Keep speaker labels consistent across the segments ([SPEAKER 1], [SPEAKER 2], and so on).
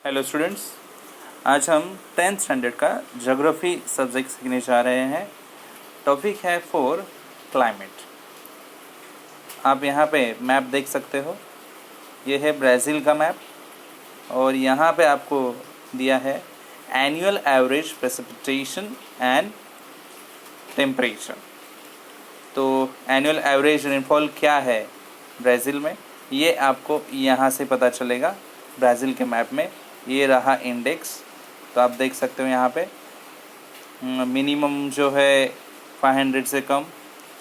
[SPEAKER 1] Hello students, आज हम 10th standard का ज्योग्राफी सब्जेक्ट सीखने जा रहे हैं। टॉपिक है फॉर क्लाइमेट। आप यहाँ पे मैप देख सकते हो। ये है ब्राज़ील का मैप और यहाँ पे आपको दिया है annual average precipitation and temperature. तो एनुअल एवरेज रेनफॉल क्या है ब्राज़ील में, ये आपको यहाँ से पता चलेगा। ब्राज़ील के मैप में ये रहा इंडेक्स, तो आप देख सकते हो यहाँ पे मिनिमम जो है 500 से कम,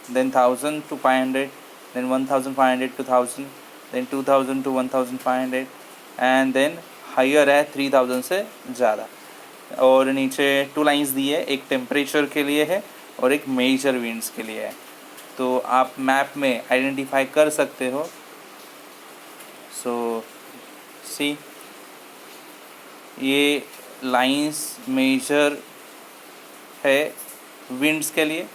[SPEAKER 1] then 1000 to 500, then 1500 to 1000, then 2000 to 1500 and then higher है 3000 से ज़्यादा। और नीचे 2 लाइंस दी है, एक टेम्परेचर के लिए है और एक मेजर विंड्स के लिए है। तो आप मैप में आइडेंटिफाई कर सकते हो। सो सी, ये लाइंस मेजर है विंड्स के लिए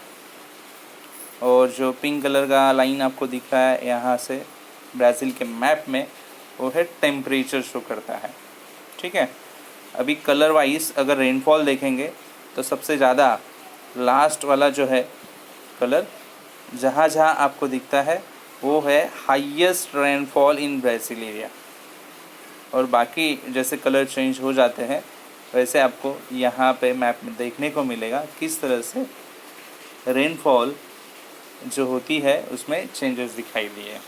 [SPEAKER 1] और जो पिंक कलर का लाइन आपको दिख रहा है यहाँ से ब्राज़ील के मैप में, वो है टेम्परेचर शो करता है। ठीक है, अभी कलर वाइज अगर रेनफॉल देखेंगे तो सबसे ज़्यादा लास्ट वाला जो है कलर जहाँ जहाँ आपको दिखता है वो है highest rainfall in Brazil area. और बाकी जैसे कलर चेंज हो जाते हैं वैसे आपको यहाँ पे मैप में देखने को मिलेगा किस तरह से रेनफॉल जो होती है उसमें चेंजेस दिखाई दिए।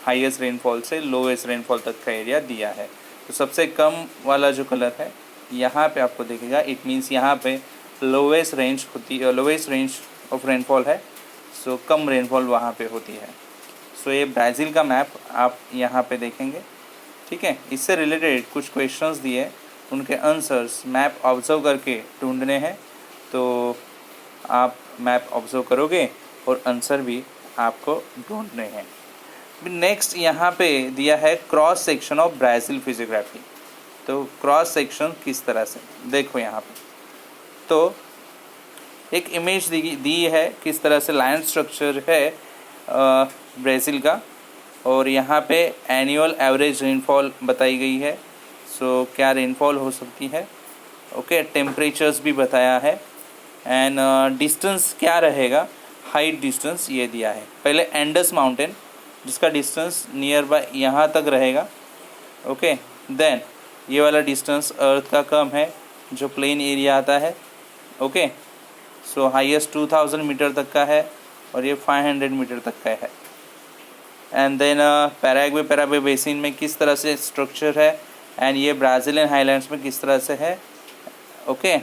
[SPEAKER 1] हाईएस्ट रेनफॉल से लोएस्ट रेनफॉल तक का एरिया दिया है। तो सबसे कम वाला जो कलर है यहाँ पे आपको दिखेगा, इट मीन्स यहाँ पे लोएस्ट रेंज ऑफ रेनफॉल है। सो कम रेनफॉल वहाँ पे होती है। सो ये ब्राज़ील का मैप आप यहाँ पे देखेंगे। ठीक है, इससे रिलेटेड कुछ क्वेश्चंस दिए, उनके आंसर्स मैप ऑब्जर्व करके ढूंढने हैं। तो आप मैप ऑब्जर्व करोगे और आंसर भी आपको ढूंढने हैं। नेक्स्ट यहाँ पे दिया है cross section of Brazil physiography. तो क्रॉस सेक्शन किस तरह से देखो यहाँ पे, तो एक इमेज दी है किस तरह से लैंड स्ट्रक्चर है ब्राज़ील का, और यहाँ पे एनुअल एवरेज रेनफॉल बताई गई है। सो क्या रेनफॉल हो सकती है, ओके, टेम्परेचर्स भी बताया है एंड डिस्टेंस क्या रहेगा, हाइट डिस्टेंस ये दिया है। पहले एंडस माउंटेन जिसका डिस्टेंस नियर बाय यहाँ तक रहेगा, ओके। देन ये वाला डिस्टेंस अर्थ का कम है जो प्लेन एरिया आता है, ओके। सो हाईएस्ट 2000 मीटर तक का है और ये 500 मीटर तक का है। एंड देन पैराग्वे बेसिन में किस तरह से स्ट्रक्चर है एंड ये ब्राज़ीलियन हाईलैंड्स में किस तरह से है, ओके।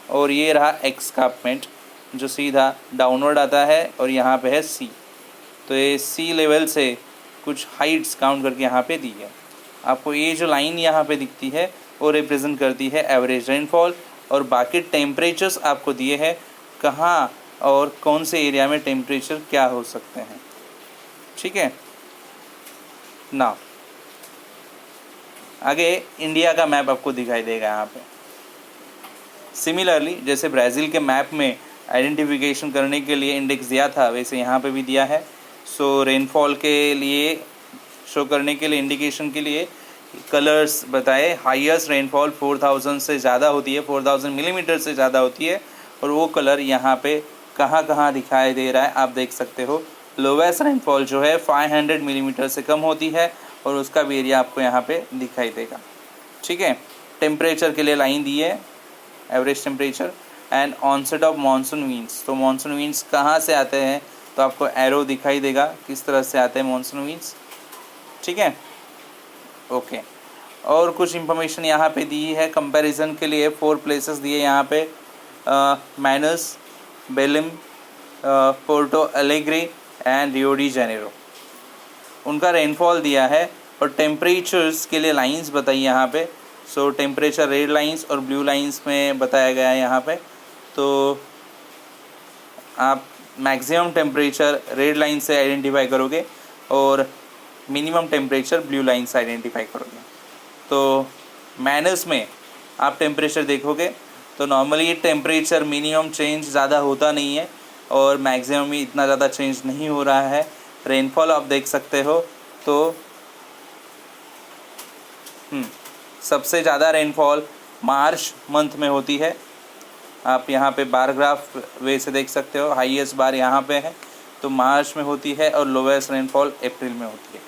[SPEAKER 1] और ये रहा एस्कार्पमेंट जो सीधा डाउनवर्ड आता है और यहाँ पे है सी। तो ये सी लेवल से कुछ हाइट्स काउंट करके यहाँ पे दी है। आपको ये जो लाइन यहाँ पे दिखती है वो रिप्रेजेंट करती है एवरेज रेनफॉल, और बाकी टेम्परेचर्स आपको दिए हैं कहाँ और कौन से एरिया में टेम्परेचर क्या हो सकते हैं। ठीक है ना, आगे इंडिया का मैप आपको दिखाई देगा यहाँ पे। सिमिलरली जैसे ब्राज़ील के मैप में आइडेंटिफिकेशन करने के लिए इंडेक्स दिया था, वैसे यहाँ पे भी दिया है। सो रेनफॉल के लिए शो करने के लिए, इंडिकेशन के लिए कलर्स बताए। हाईएस्ट रेनफॉल 4000 से ज़्यादा होती है, 4000 मिलीमीटर से ज़्यादा होती है, और वो कलर यहाँ पे कहाँ कहाँ दिखाई दे रहा है आप देख सकते हो। लोवेस्ट रेनफॉल जो है 500 मिलीमीटर से कम होती है और उसका भी एरिया आपको यहाँ पे दिखाई देगा। ठीक है, टेम्परेचर के लिए लाइन दी है, average temperature and onset of monsoon winds. तो मानसून विंड्स कहाँ से आते हैं तो आपको एरो दिखाई देगा किस तरह से आते हैं मानसून विंड्स। ठीक है, ओके। और कुछ इंफॉर्मेशन यहाँ पे दी है कंपैरिजन के लिए। 4 प्लेसेस दिए यहाँ पे, Manaus, Belem, Porto Alegre and Rio de Janeiro. उनका रेनफॉल दिया है और टेम्परेचर्स के लिए लाइंस बताई यहाँ पे। सो टेम्परेचर रेड लाइंस और ब्लू लाइंस में बताया गया है यहाँ पे। तो आप मैक्सिमम टेम्परेचर रेड लाइन से आइडेंटिफाई करोगे और मिनिमम टेम्परेचर ब्लू लाइन से आइडेंटिफाई करोगे। तो मैनस में आप टेम्परेचर देखोगे तो नॉर्मली टेम्परेचर मिनिमम चेंज ज़्यादा होता नहीं है और मैक्सिमम में इतना ज़्यादा चेंज नहीं हो रहा है। रेनफॉल आप देख सकते हो तो सबसे ज़्यादा रेनफॉल मार्च मंथ में होती है। आप यहाँ पे बार ग्राफ वे से देख सकते हो, हाईएस्ट बार यहाँ पे है तो मार्च में होती है और लोवेस्ट रेनफॉल अप्रैल में होती है,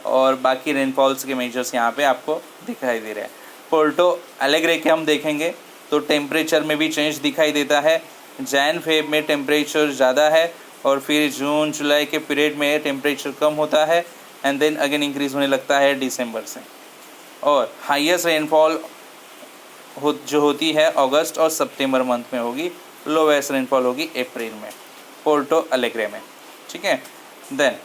[SPEAKER 1] और बाकी रेनफॉल्स के मेजर्स यहाँ पे आपको दिखाई दे रहे हैं। पोर्टो एलेग्रे के हम देखेंगे तो टेम्परेचर में भी चेंज दिखाई देता है। जैन फेब में टेम्परेचर ज़्यादा है और फिर जून जुलाई के पीरियड में टेम्परेचर कम होता है एंड देन अगेन इंक्रीज़ होने लगता है दिसंबर से। और हाईएस्ट रेनफॉल जो होती है अगस्त और सितंबर मंथ में होगी, लोवेस्ट रेनफॉल होगी अप्रैल में पोर्टो एलेग्रे में। ठीक है, देन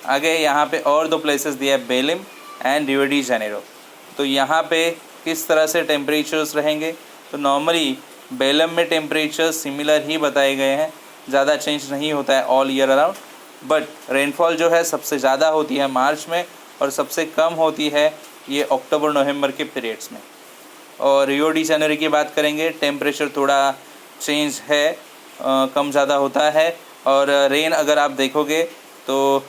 [SPEAKER 1] आगे यहाँ पे और दो प्लेसेस दिया है, Belim and Rio de Janeiro. तो यहाँ पे किस तरह से टेम्परेचर्स रहेंगे, तो नॉर्मली बेलम में टेम्परेचर सिमिलर ही बताए गए हैं, ज़्यादा चेंज नहीं होता है all year around, but rainfall जो है सबसे ज़्यादा होती है मार्च में और सबसे कम होती है ये अक्टूबर नवंबर के पीरियड्स में। और रियो डी जेनेरो की बात करेंगे, टेम्परेचर थोड़ा चेंज है, कम ज़्यादा होता है। और रेन अगर आप देखोगे तो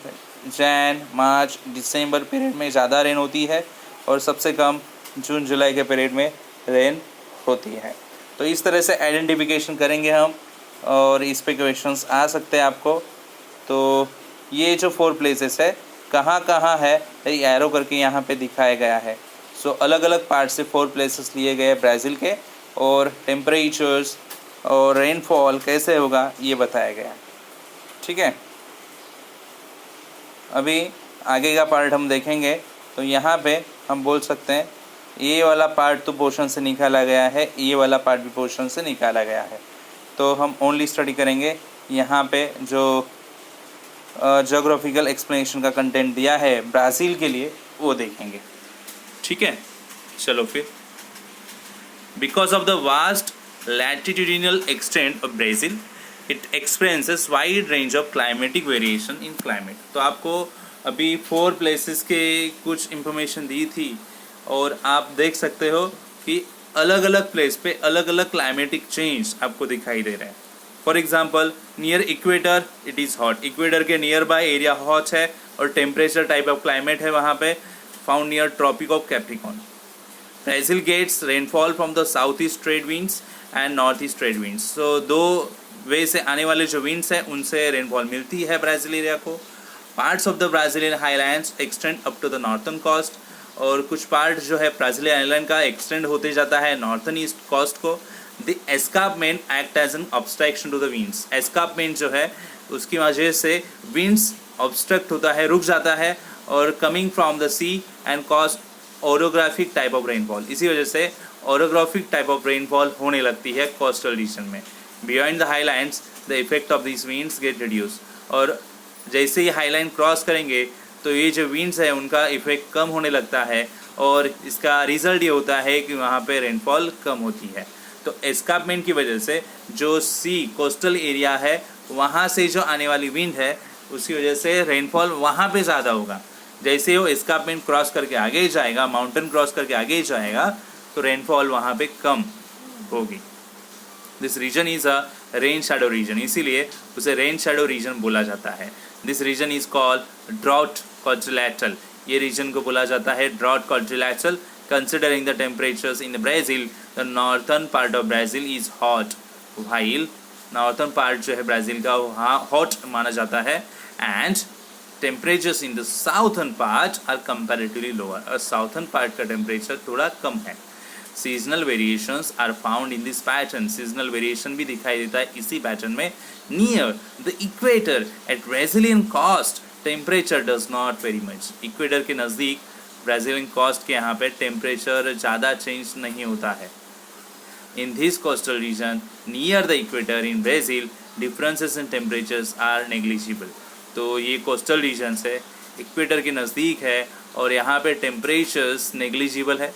[SPEAKER 1] जैन मार्च दिसंबर पीरियड में ज़्यादा रेन होती है और सबसे कम जून जुलाई के पीरियड में रेन होती है। तो इस तरह से आइडेंटिफिकेशन करेंगे हम और इस पे क्वेश्चंस आ सकते हैं आपको। तो ये जो 4 प्लेसेस है कहाँ कहाँ है ये एरो करके यहाँ पे दिखाया गया है। सो अलग अलग पार्ट से 4 प्लेसेस लिए गए ब्राज़ील के, और टेम्परेचर्स और रेनफॉल कैसे होगा ये बताया गया है। ठीक है, अभी आगे का पार्ट हम देखेंगे तो यहाँ पे हम बोल सकते हैं ये वाला पार्ट तो पोर्शन से निकाला गया है, ये वाला पार्ट भी पोर्शन से निकाला गया है। तो हम ओनली स्टडी करेंगे यहाँ पे जो ज्योग्राफिकल एक्सप्लेनेशन का कंटेंट दिया है ब्राज़ील के लिए वो देखेंगे। ठीक है, चलो फिर। Because of the vast latitudinal extent of Brazil it experiences wide range of climatic variation in climate. तो आपको अभी 4 प्लेसेस के कुछ इंफॉर्मेशन दी थी और आप देख सकते हो कि अलग अलग प्लेस पे अलग अलग क्लाइमेटिक चेंज आपको दिखाई दे रहे हैं। For example near equator it is hot, equator के नियर बाय एरिया हॉट है और टेम्परेचर टाइप ऑफ क्लाइमेट है वहाँ पे, found near Tropic of Capricorn. Brazil gets rainfall from the south east trade winds and north east trade winds. So 2 way से आने वाले जो विंड्स हैं उनसे रेनफॉल मिलती है ब्राज़ील एरिया को। Parts of the Brazilian highlands extend up to the northern coast, और कुछ पार्ट जो है ब्राज़ीलियन आइलैंड का एक्सटेंड होते जाता है नॉर्थन ईस्ट कोस्ट को। The escarpment act as an obstruction to the winds. Escarpment जो है उसकी वजह से विंड्स ऑब्स्ट्रक्ट होता है, रुक जाता है, और coming from the sea and cause orographic type of rainfall. इसी वजह से ओरोग्राफिक टाइप ऑफ रेनफॉल होने लगती है कोस्टल रीजन में। Beyond the highlands the effect of this winds get reduce, और जैसे ही हाईलाइन क्रॉस करेंगे तो ये जो विंड्स है उनका इफेक्ट कम होने लगता है, और इसका रिजल्ट ये होता है कि वहाँ पे रेनफॉल कम होती है। तो एस्कार्पमेंट की वजह से जो सी कोस्टल एरिया है वहाँ से जो आने वाली विंड है उसकी वजह से रेनफॉल वहाँ पे ज़्यादा होगा। जैसे वो एस्कार्पमेंट क्रॉस करके आगे जाएगा, माउंटेन क्रॉस करके आगे जाएगा, तो रेनफॉल वहाँ पे कम होगी। This region is a rain shadow region, इसीलिए उसे रेन शैडो रीजन बोला जाता है। This region is called drought quadrilateral. ये रीजन को बोला जाता है drought quadrilateral. Considering the temperatures in Brazil, the northern part of Brazil is hot, while northern part जो है ब्राज़ील का वहाँ हॉट माना जाता है, and temperatures in the southern part are comparatively lower, और साउथर्न पार्ट का टेम्परेचर थोड़ा कम है। Seasonal variations are found in this pattern. Seasonal variation भी दिखाई देता है इसी पैटर्न में। Near the equator at Brazilian coast temperature does not vary much. Equator के नज़दीक ब्राज़ीलियन कोस्ट के यहाँ पे टेम्परेचर ज़्यादा चेंज नहीं होता है। In this coastal region near the equator in Brazil differences in temperatures are negligible. तो ये कोस्टल रीजन है, इक्वेटर के नज़दीक है और यहाँ पे टेम्परेचर्स नेग्लिजिबल है।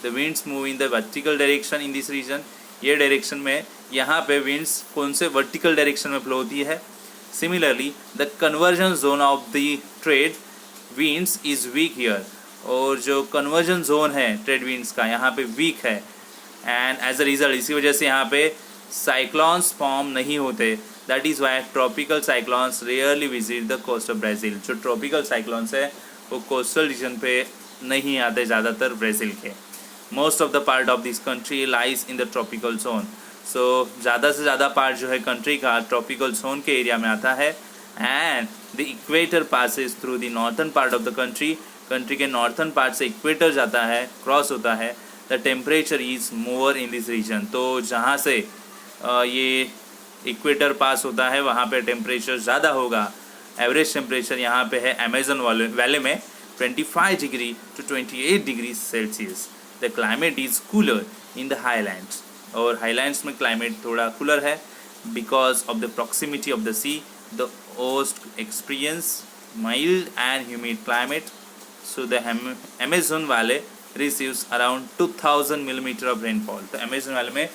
[SPEAKER 1] The winds move in the vertical direction in this region. ये डायरेक्शन में यहाँ पे विंड्स कौन से वर्टिकल डायरेक्शन में फ्लो होती है। Similarly the conversion zone of the trade winds is week here, और जो कन्वर्जन जोन है ट्रेड विंड्स का यहाँ पे वीक है, एंड एज अ रिजल्ट इसी वजह से यहाँ पे साइक्लॉन्स फॉर्म नहीं होते। That is why tropical cyclones rarely visit the coast of Brazil. जो ट्रॉपिकल साइक्लॉन्स है वो कोस्टल रीजन पे नहीं आते ज़्यादातर ब्राज़ील के। Most of the part of this country lies in the tropical zone. So ज़्यादा से ज़्यादा पार्ट जो है कंट्री का ट्रॉपिकल जोन के एरिया में आता है। And the equator passes through the northern part of the country. Country के नॉर्थन पार्ट से इक्वेटर जाता है, क्रॉस होता है। The temperature is more in this region. तो जहाँ से ये इक्वेटर पास होता है वहाँ पे टेम्परेचर ज़्यादा होगा। एवरेज टेम्परेचर यहाँ पे है अमेजन वैली में 25 degree to 28 degree Celsius. The climate is cooler in the highlands. और हाईलैंड्स में क्लाइमेट थोड़ा कूलर है because of the proximity of the sea. The coast experience mild and humid climate. So the Amazon valley receives around 2000 millimetre of rainfall. तो Amazon valley में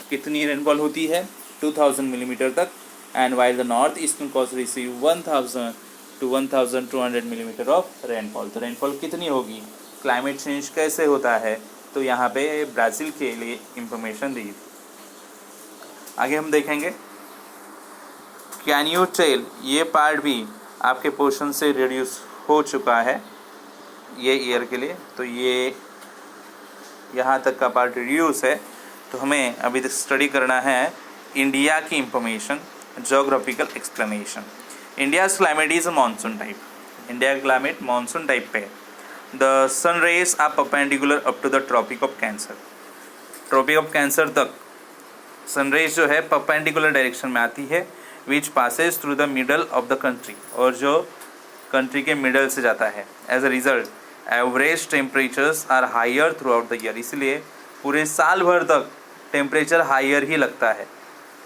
[SPEAKER 1] कितनी rainfall होती है? 2000 millimetre तक। And while the north eastern coast receive 1000 to 1200 millimetre of rainfall. तो rainfall कितनी होगी? Climate change कैसे होता है? तो यहाँ पे ब्राज़ील के लिए इंफॉर्मेशन दी। आगे हम देखेंगे कैन यू टेल, ये पार्ट भी आपके पोर्शन से रिड्यूस हो चुका है ये ईयर के लिए। तो ये यहाँ तक का पार्ट रिड्यूस है। तो हमें अभी तक स्टडी करना है इंडिया की information, geographical explanation. India's climate is a monsoon type. India का क्लाइमेट मानसून टाइप पे। The sun rays are perpendicular up to the Tropic of Cancer. Tropic of Cancer तक सन रेज जो है perpendicular direction में आती है, which passes through the middle of the country, और जो कंट्री के मिडल से जाता है। As a result average temperatures are higher throughout the year. इसलिए पूरे साल भर तक टेम्परेचर हायर ही लगता है।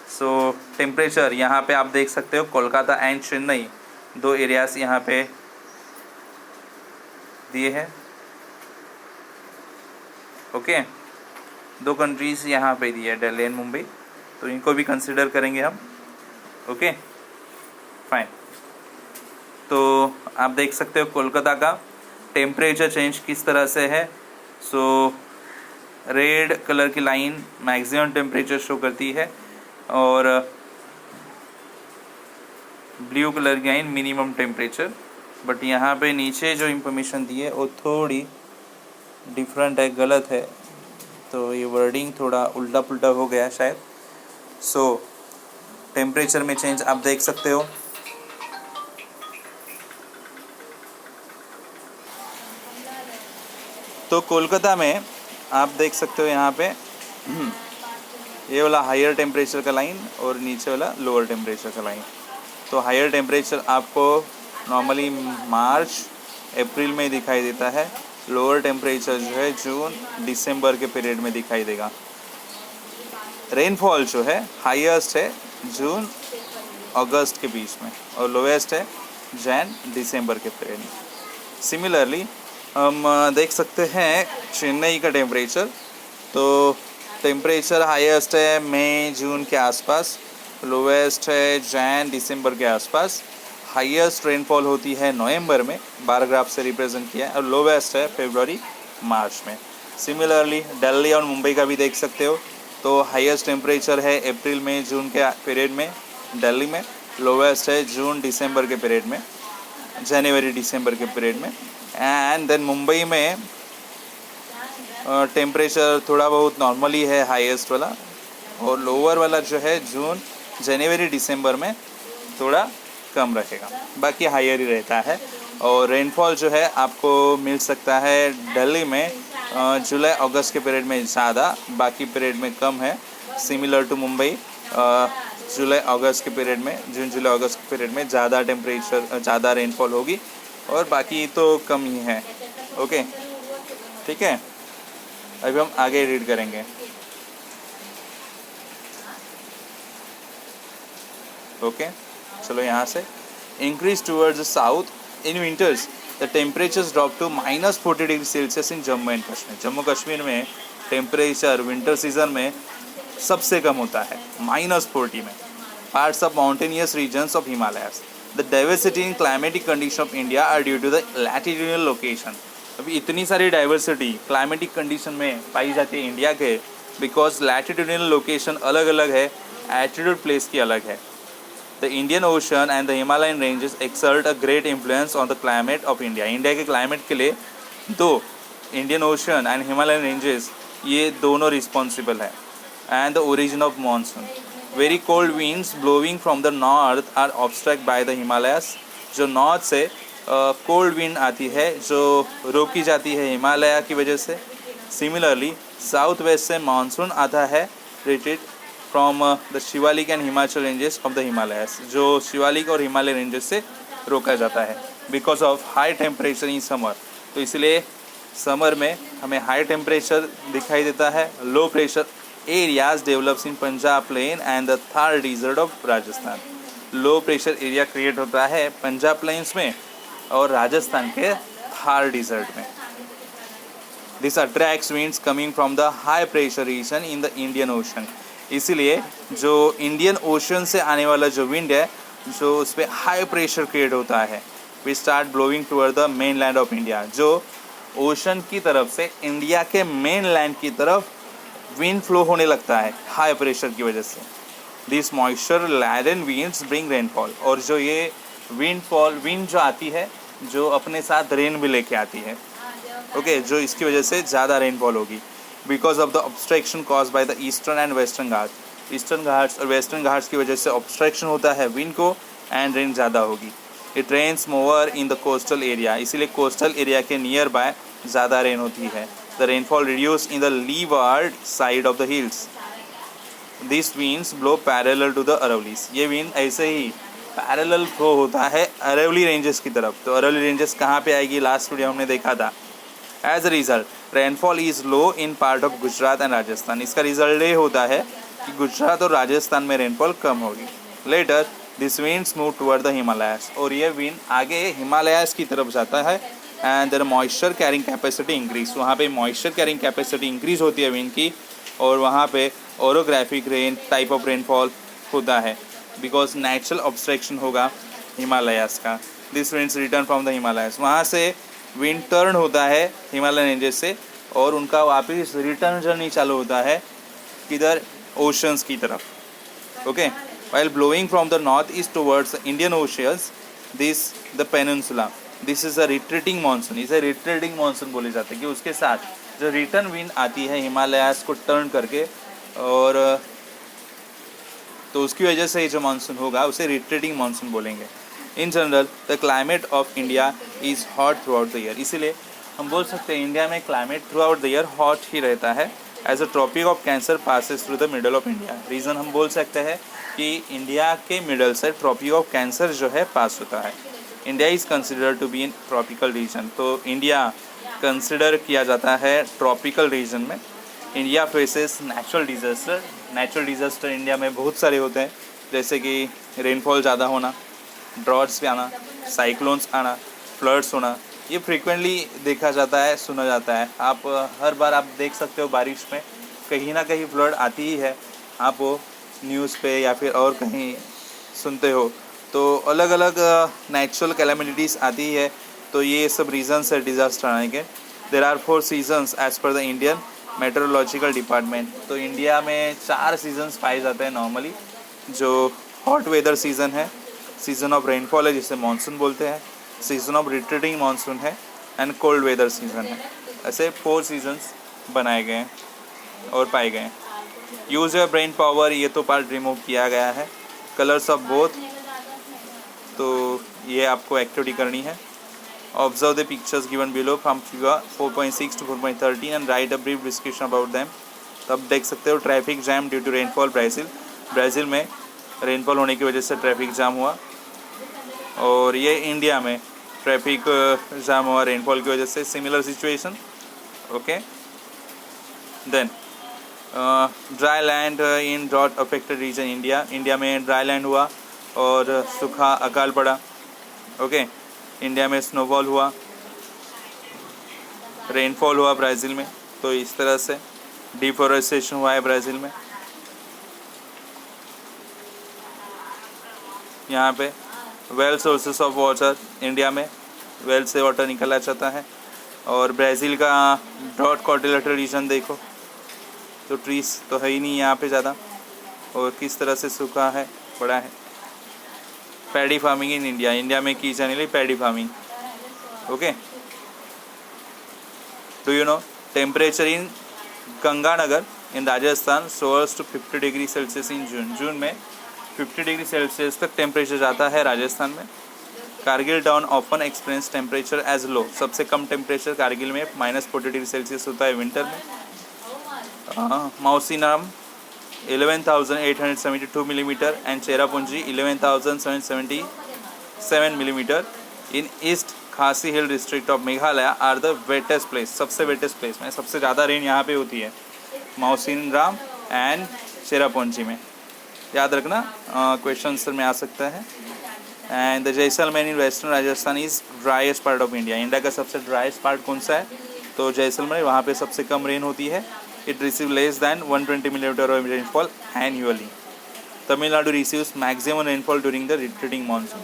[SPEAKER 1] सो टेम्परेचर यहाँ पे आप देख सकते हो, कोलकाता एंड चेन्नई दो एरियाज यहाँ पे दिए हैं। ओके, दो कंट्रीज यहाँ पे दिए, दिल्ली एंड मुंबई। तो इनको भी कंसिडर करेंगे हम। Okay fine. तो आप देख सकते हो कोलकाता का टेम्परेचर चेंज किस तरह से है। सो रेड कलर की लाइन मैक्सिमम टेम्परेचर शो करती है और ब्लू कलर की लाइन मिनिमम टेम्परेचर। बट यहाँ पे नीचे जो इंफॉर्मेशन दी है वो थोड़ी डिफरेंट है, गलत है। तो ये वर्डिंग थोड़ा उल्टा पुल्टा हो गया शायद। सो टेम्परेचर में चेंज आप देख सकते हो। तो कोलकाता में आप देख सकते हो यहाँ पे ये वाला हायर टेम्परेचर का लाइन और नीचे वाला लोअर टेम्परेचर का लाइन। तो हायर टेम्परेचर आपको नॉर्मली मार्च अप्रैल में दिखाई देता है। लोअर टेम्परेचर जो है जून दिसंबर के पीरियड में दिखाई देगा। रेनफॉल जो है हाईएस्ट है जून अगस्त के बीच में और लोएस्ट है जैन दिसंबर के पीरियड में। सिमिलरली हम देख सकते हैं चेन्नई का टेम्परेचर। तो टेम्परेचर हाईएस्ट है मई जून के आसपास, लोवेस्ट है जैन दिसंबर के आसपास। हाईएस्ट रेनफॉल होती है नवंबर में, बार ग्राफ से रिप्रेजेंट किया है, और लोवेस्ट है फरवरी मार्च में। सिमिलरली दिल्ली और मुंबई का भी देख सकते हो। तो हाईएस्ट टेम्परेचर है अप्रैल में जून के पीरियड में दिल्ली में, लोवेस्ट है जून दिसंबर के पीरियड में, जनवरी दिसंबर के पीरियड में। एंड देन मुंबई में टेम्परेचर थोड़ा बहुत नॉर्मली है हाईएस्ट वाला, और लोअर वाला जो है जून जनवरी दिसंबर में थोड़ा कम रहेगा, बाकी हायर ही रहता है। और रेनफॉल जो है आपको मिल सकता है दिल्ली में जुलाई अगस्त के पीरियड में ज़्यादा, बाकी पीरियड में कम है। सिमिलर टू मुंबई जुलाई अगस्त के पीरियड में, जून जुलाई अगस्त के पीरियड में ज़्यादा टेम्परेचर ज़्यादा रेनफॉल होगी और बाकी तो कम ही है। ओके ठीक है, अभी हम आगे रीड करेंगे। ओके चलो यहाँ से increase towards the south in winters the temperatures drop to -40 degree Celsius in Jammu and Kashmir. Jammu Kashmir में टेम्परेचर विंटर सीजन में सबसे कम होता है -40 में। Parts of mountainous regions of Himalayas. The diversity in climatic condition of India are due to the latitudinal location. अभी इतनी सारी diversity climatic condition में पाई जाती है इंडिया के, बिकॉज लैटिट्यूडनल लोकेशन अलग अलग है, एल्टीट्यूड प्लेस की अलग है। The Indian Ocean and the Himalayan ranges exert a great influence on the climate of India. India के क्लाइमेट के लिए दो Indian Ocean and Himalayan ranges ये दोनों रिस्पॉन्सिबल है and the origin of monsoon. Very cold winds blowing from the north are obstruct by the Himalayas. जो north से cold wind आती है जो रोकी जाती है हिमालय की वजह से। सिमिलरली साउथ वेस्ट से मानसून आता है retreat from the Shivalik and Himachal ranges of the Himalayas. जो शिवालिक और हिमालय रेंजेस से रोका जाता है because of high temperature in summer. तो इसलिए समर में हमें हाई टेम्परेचर दिखाई देता है। Low pressure areas develops in Punjab plain and the Thar desert of Rajasthan. Low pressure area create होता है पंजाब प्लेन्स में और राजस्थान के थार डिजर्ट में। This attracts winds coming from the high pressure region in the Indian Ocean. इसीलिए जो इंडियन ओशन से आने वाला जो विंड है जो उस पर हाई प्रेशर क्रिएट होता है we start blowing toward the mainland of India. जो ओशन की तरफ से इंडिया के मेन लैंड की तरफ विंड फ्लो होने लगता है हाई प्रेशर की वजह से। This moisture laden winds bring rainfall. और जो ये विंड जो आती है जो अपने साथ रेन भी लेके आती है ओके जो इसकी वजह से ज़्यादा रेनफॉल होगी because of the obstruction cause by the eastern and western Ghats. Eastern Ghats और वेस्टर्न घाट्स की वजह से ऑब्स्ट्रक्शन होता है विंड को एंड रेन ज़्यादा होगी। It rains more in the coastal area. इसीलिए कोस्टल एरिया के नियर बाय ज़्यादा रेन होती है। The rainfall reduce in the leeward side of the hills. This winds blow parallel to the Aravallis. ये wind ऐसे ही parallel flow होता है Aravalli ranges की तरफ। तो अरावली रेंजेस कहाँ पे आएगी लास्ट वीडियो हमने देखा था। As a result rainfall is low in part of Gujarat and Rajasthan. इसका रिजल्ट ये होता है कि गुजरात और राजस्थान में रेनफॉल कम होगी। Later this winds move toward the Himalayas. और ये विंड आगे हिमालयास की तरफ जाता है and their moisture carrying capacity increase. वहाँ पे मॉइस्चर कैरिंग कैपेसिटी इंक्रीज होती है विंड की और वहाँ पे orographic rain type of rainfall होता है बिकॉज नेचुरल ऑब्स्ट्रक्शन होगा हिमालयास का। This winds return from the Himalayas. वहाँ से विंड टर्न होता है हिमालयन रेंजेस से और उनका वापस रिटर्न जर्नी चालू होता है किधर ओशंस की तरफ okay. While blowing from the north east towards Indian oceans this the peninsula this is a retreating monsoon. इसे रिट्रीटिंग मानसून बोले जाते हैं कि उसके साथ जो रिटर्न विंड आती है हिमालयास को टर्न करके और तो उसकी वजह से जो मानसून होगा उसे रिट्रीटिंग मानसून बोलेंगे। In general the climate of India is hot throughout the year. इसीलिए हम बोल सकते हैं इंडिया में climate throughout the year hot ही रहता है as a Tropic of Cancer passes through the middle of India. Reason हम बोल सकते हैं कि इंडिया के मिडल से ट्रॉपिक ऑफ कैंसर जो है पास होता है। India is considered to be in tropical region. तो इंडिया कंसिडर किया जाता है ट्रॉपिकल रीजन में। India faces natural disaster. Natural disaster India में बहुत सारे होते हैं जैसे कि रेनफॉल ज़्यादा होना, ड्रॉट्स भी आना, साइक्लोन्स आना, फ्लड्स होना। ये फ्रीक्वेंटली देखा जाता है सुना जाता है। आप हर बार आप देख सकते हो बारिश में कहीं ना कहीं फ्लड आती ही है। आप वो न्यूज़ पे या फिर और कहीं सुनते हो तो अलग अलग नेचुरल कैलेमिटीज़ आती है। तो ये सब रीजन्स है डिज़ास्टर आने के। There are 4 seasons as per the Indian Meteorological Department. तो इंडिया में 4 सीजन्स पाए जाते हैं नॉर्मली। जो हॉट वेदर सीज़न है, सीज़न ऑफ रेनफॉल है जिसे मानसून बोलते हैं, सीज़न ऑफ रिट्रीटिंग मानसून है एंड कोल्ड वेदर सीज़न है। ऐसे 4 सीजन्स बनाए गए हैं और पाए गए हैं। यूज़ योर ब्रेन पावर ये तो पार्ट रिमूव किया गया है। कलर्स ऑफ बोथ तो ये आपको एक्टिविटी करनी है। Observe the pictures given below from figure 4.6 to 4.13 and write a brief description about them. तो आप देख सकते हो traffic jam due to rainfall Brazil में रेनफॉल होने की वजह से ट्रैफिक जाम हुआ और ये इंडिया में ट्रैफिक जाम हुआ रेनफॉल की वजह से। Similar situation okay. Then dry land in drought affected region India में ड्राई लैंड हुआ और सूखा अकाल पड़ा ओके। इंडिया में स्नोफॉल हुआ, रेनफॉल हुआ ब्राज़ील में। तो इस तरह से डिफॉरेस्टेशन हुआ है ब्राज़ील में। यहाँ पे well sources of water India में वेल से वाटर निकाला जाता है। और ब्राज़ील का ड्रॉट कॉटिलेटरल रीजन देखो तो ट्रीज तो है ही नहीं यहाँ पे ज़्यादा और किस तरह से सूखा है बड़ा है। पैडी फार्मिंग इन इंडिया में की जाने वाली paddy farming okay. Do you know temperature in Ganganagar in Rajasthan soars to 50 degree Celsius in June. जून में 50 डिग्री सेल्सियस तक टेम्परेचर जाता है राजस्थान में। Kargil town often experience temperature as low, सबसे कम टेम्परेचर कारगिल में -40 डिग्री सेल्सियस होता है विंटर में। Mawsynram 11,872 millimetre and Cherrapunji 11,777 millimetre in east Khasi hill district of Meghalaya are the wettest place, सबसे वेटेस्ट प्लेस में सबसे ज़्यादा रेन यहाँ पे होती है मौसीनराम एंड चेरापूंजी में। याद रखना, क्वेश्चन आंसर में आ सकता है। And the Jaisalmer in western Rajasthan is driest part of India. India का सबसे ड्राइएस्ट पार्ट कौन सा है? तो जैसलमेर, वहाँ पे सबसे कम रेन होती है। It receive less than 120 millimetre of rainfall annually. Tamil Nadu receives maximum rainfall during the retreating monsoon.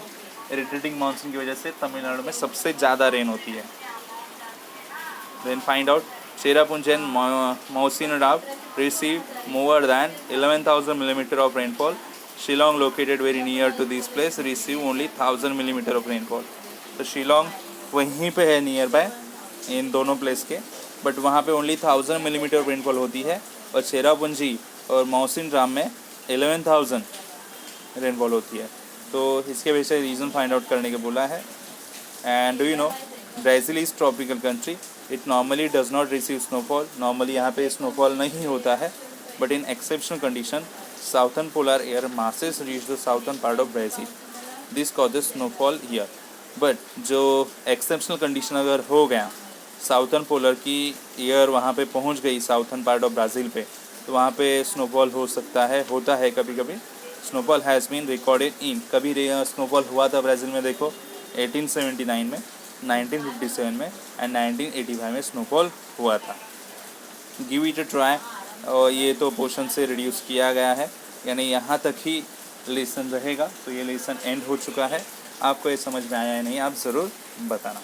[SPEAKER 1] Retreating monsoon की वजह से तमिलनाडु में सबसे ज़्यादा रेन होती है। Then find out Cherrapunji and Mawsynram receive more than 11,000 millimetre of rainfall. Shillong located very near to this place receive only 1000 millimetre of rainfall. तो शिलोंग वहीं पे है नियर बाय इन दोनों प्लेस के, बट वहाँ पे ओनली 1000 मिलीमीटर ऑफ रेनफॉल होती है। और चेरापूंजी और मौसीनराम में 11,000 रेनफॉल होती है। तो इसके वजह से रीज़न फाइंड आउट करने के बोला है। And do you no Brazil is tropical country, it normally does not receive snowfall. Normally यहाँ पे स्नोफॉल नहीं होता है, but in exceptional condition southern polar air masses reach the southern part of Brazil, this causes snowfall here. But जो exceptional condition अगर हो गया, southern polar की एयर वहाँ पे पहुँच गई साउथर्न पार्ट ऑफ ब्राज़ील पे, तो वहाँ पे स्नोफॉल हो सकता है, होता है कभी कभी। Snowfall has been recorded in, कभी स्नोफॉल हुआ था ब्राज़ील में देखो 1879 में, 1957 में एंड 1985 में स्नोफॉल हुआ था। Give it a try. और ये तो पोर्शन से रिड्यूस किया गया है, यानी यहाँ तक ही लेसन रहेगा। तो ये लेसन एंड हो चुका है। आपको ये समझ में आया है नहीं, आप ज़रूर बताना।